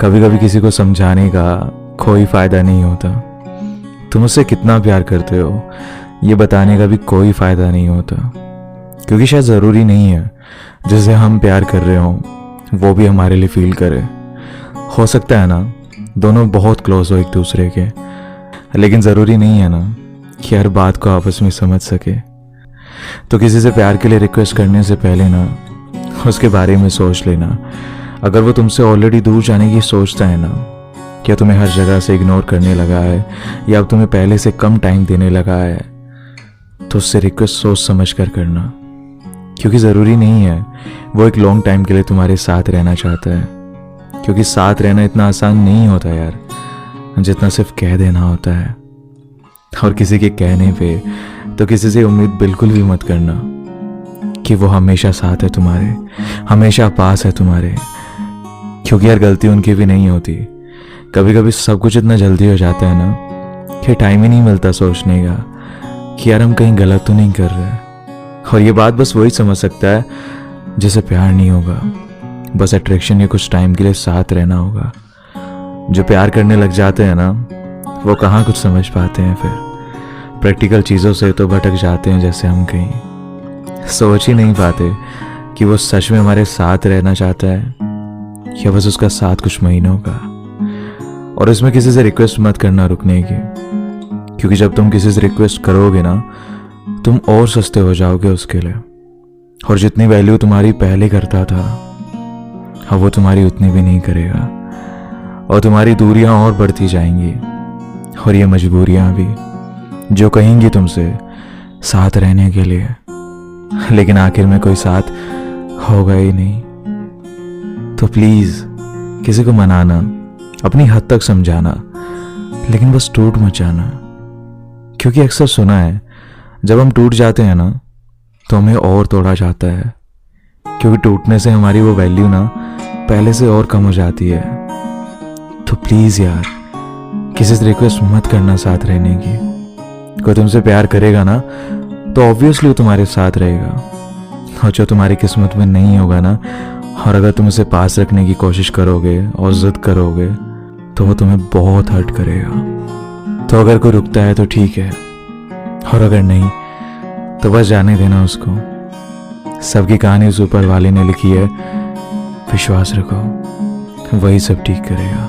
कभी कभी किसी को समझाने का कोई फ़ायदा नहीं होता। तुम उससे कितना प्यार करते हो ये बताने का भी कोई फ़ायदा नहीं होता, क्योंकि शायद ज़रूरी नहीं है जिसे हम प्यार कर रहे हों वो भी हमारे लिए फील करे। हो सकता है ना दोनों बहुत क्लोज हो एक दूसरे के, लेकिन ज़रूरी नहीं है ना कि हर बात को आपस में समझ सके। तो किसी से प्यार के लिए रिक्वेस्ट करने से पहले ना उसके बारे में सोच लेना। अगर वो तुमसे ऑलरेडी दूर जाने की सोचता है ना, क्या तुम्हें हर जगह से इग्नोर करने लगा है या अब तुम्हें पहले से कम टाइम देने लगा है, तो उससे रिक्वेस्ट सोच समझ कर करना, क्योंकि ज़रूरी नहीं है वो एक लॉन्ग टाइम के लिए तुम्हारे साथ रहना चाहता है। क्योंकि साथ रहना इतना आसान नहीं होता यार, जितना सिर्फ कह देना होता है। और किसी के कहने पे तो किसी से उम्मीद बिल्कुल भी मत करना कि वो हमेशा साथ है तुम्हारे, हमेशा पास है तुम्हारे, क्योंकि यार गलती उनकी भी नहीं होती। कभी कभी सब कुछ इतना जल्दी हो जाता है ना कि टाइम ही नहीं मिलता सोचने का कि यार हम कहीं गलत तो नहीं कर रहे। और ये बात बस वही समझ सकता है जिसे प्यार नहीं होगा, बस अट्रैक्शन या कुछ टाइम के लिए साथ रहना होगा। जो प्यार करने लग जाते हैं ना वो कहाँ कुछ समझ पाते हैं, फिर प्रैक्टिकल चीज़ों से तो भटक जाते हैं। जैसे हम कहीं सोच ही नहीं पाते कि वो सच में हमारे साथ रहना चाहता है या बस उसका साथ कुछ महीनों का। और इसमें किसी से रिक्वेस्ट मत करना रुकने की, क्योंकि जब तुम किसी से रिक्वेस्ट करोगे ना तुम और सस्ते हो जाओगे उसके लिए। और जितनी वैल्यू तुम्हारी पहले करता था अब वो तुम्हारी उतनी भी नहीं करेगा, और तुम्हारी दूरियां और बढ़ती जाएंगी और ये मजबूरियां भी जो कहेंगी तुमसे साथ रहने के लिए, लेकिन आखिर में कोई साथ होगा ही नहीं। तो प्लीज किसी को मनाना, अपनी हद तक समझाना, लेकिन बस टूट मत जाना। क्योंकि अक्सर सुना है जब हम टूट जाते हैं ना तो हमें और तोड़ा जाता है, क्योंकि टूटने से हमारी वो वैल्यू ना पहले से और कम हो जाती है। तो प्लीज यार किसी से रिक्वेस्ट मत करना साथ रहने की। कोई तुमसे प्यार करेगा ना तो ऑब्वियसली वो तुम्हारे साथ रहेगा, और जो तुम्हारी किस्मत में नहीं होगा ना, और अगर तुम उसे पास रखने की कोशिश करोगे और जिद करोगे तो वो तुम्हें बहुत हर्ट करेगा। तो अगर कोई रुकता है तो ठीक है, और अगर नहीं तो बस जाने देना उसको। सबकी कहानी उस ऊपर वाले ने लिखी है, विश्वास रखो वही सब ठीक करेगा।